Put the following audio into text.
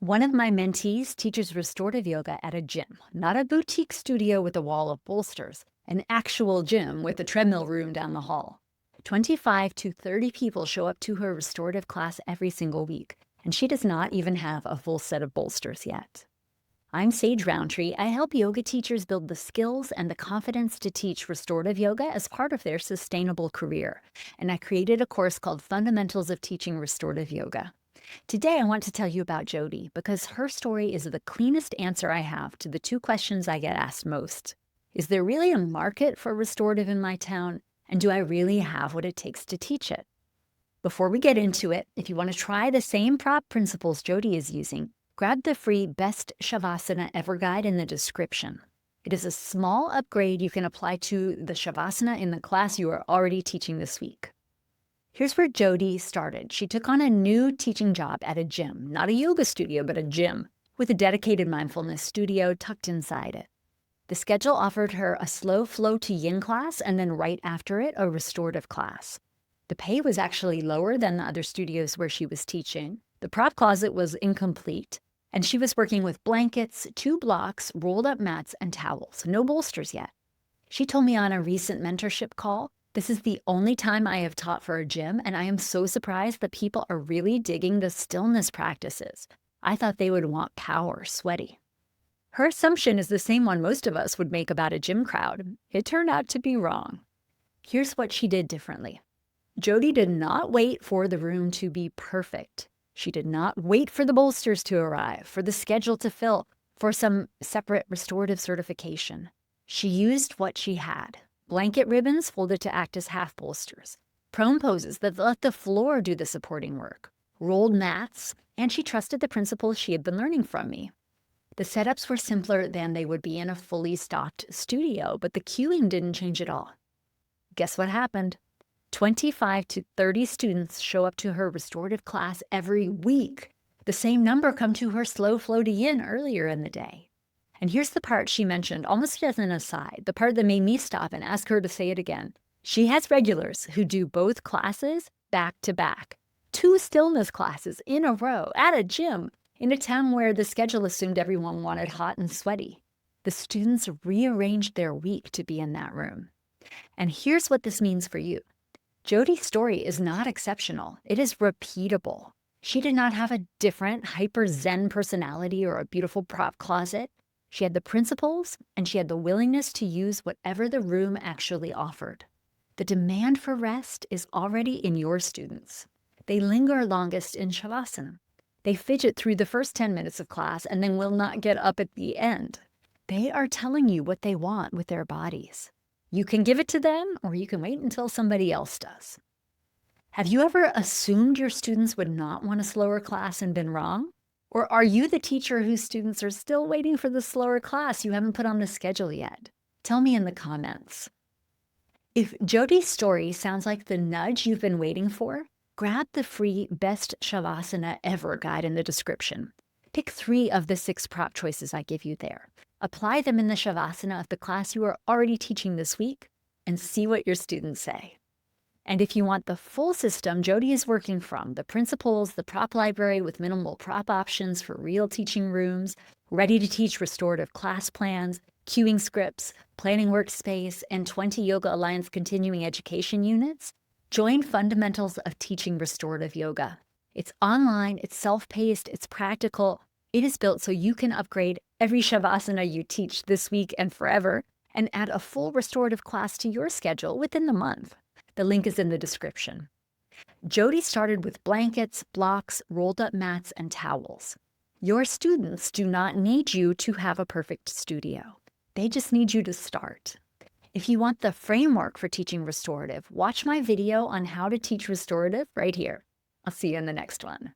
One of my mentees teaches restorative yoga at a gym, not a boutique studio with a wall of bolsters, an actual gym with a treadmill room down the hall. 25 to 30 people show up to her restorative class every single week, and she does not even have a full set of bolsters yet. I'm Sage Rountree. I help yoga teachers build the skills and the confidence to teach restorative yoga as part of their sustainable career. And I created a course called Fundamentals of Teaching Restorative Yoga. Today, I want to tell you about Jodi because her story is the cleanest answer I have to the two questions I get asked most. Is there really a market for restorative in my town? And do I really have what it takes to teach it? Before we get into it, if you want to try the same prop principles Jodi is using, grab the free Best Shavasana Ever guide in the description. It is a small upgrade you can apply to the Shavasana in the class you are already teaching this week. Here's where Jodi started. She took on a new teaching job at a gym, not a yoga studio, but a gym, with a dedicated mindfulness studio tucked inside it. The schedule offered her a slow flow to yin class and then right after it, a restorative class. The pay was actually lower than the other studios where she was teaching. The prop closet was incomplete, and she was working with blankets, 2 blocks, rolled up mats, and towels. No bolsters yet. She told me on a recent mentorship call, "This is the only time I have taught for a gym, and I am so surprised that people are really digging the stillness practices. I thought they would want power, sweaty." Her assumption is the same one most of us would make about a gym crowd. It turned out to be wrong. Here's what she did differently. Jodi did not wait for the room to be perfect. She did not wait for the bolsters to arrive, for the schedule to fill, for some separate restorative certification. She used what she had. Blanket ribbons folded to act as half bolsters, prone poses that let the floor do the supporting work, rolled mats, and she trusted the principles she had been learning from me. The setups were simpler than they would be in a fully stocked studio, but the cueing didn't change at all. Guess what happened? 25 to 30 students show up to her restorative class every week. The same number come to her slow flow to yin earlier in the day. And here's the part she mentioned almost as an aside, the part that made me stop and ask her to say it again. She has regulars who do both classes back to back. 2 stillness classes in a row at a gym in a town where the schedule assumed everyone wanted hot and sweaty. The students rearranged their week to be in that room. And here's what this means for you. Jodi's story is not exceptional. It is repeatable. She did not have a different hyper zen personality or a beautiful prop closet. She had the principles, and she had the willingness to use whatever the room actually offered. The demand for rest is already in your students. They linger longest in Shavasana. They fidget through the first 10 minutes of class and then will not get up at the end. They are telling you what they want with their bodies. You can give it to them, or you can wait until somebody else does. Have you ever assumed your students would not want a slower class and been wrong? Or are you the teacher whose students are still waiting for the slower class you haven't put on the schedule yet? Tell me in the comments. If Jodi's story sounds like the nudge you've been waiting for, grab the free Best Shavasana Ever guide in the description. Pick 3 of the 6 prop choices I give you there. Apply them in the Shavasana of the class you are already teaching this week and see what your students say. And if you want the full system Jodi is working from, the principles, the prop library with minimal prop options for real teaching rooms, ready to teach restorative class plans, cueing scripts, planning workspace, and 20 Yoga Alliance continuing education units, join Fundamentals of Teaching Restorative Yoga. It's online, it's self-paced, it's practical. It is built so you can upgrade every Shavasana you teach this week and forever, and add a full restorative class to your schedule within the month. The link is in the description. Jodi started with blankets, blocks, rolled up mats, and towels. Your students do not need you to have a perfect studio. They just need you to start. If you want the framework for teaching restorative, watch my video on how to teach restorative right here. I'll see you in the next one.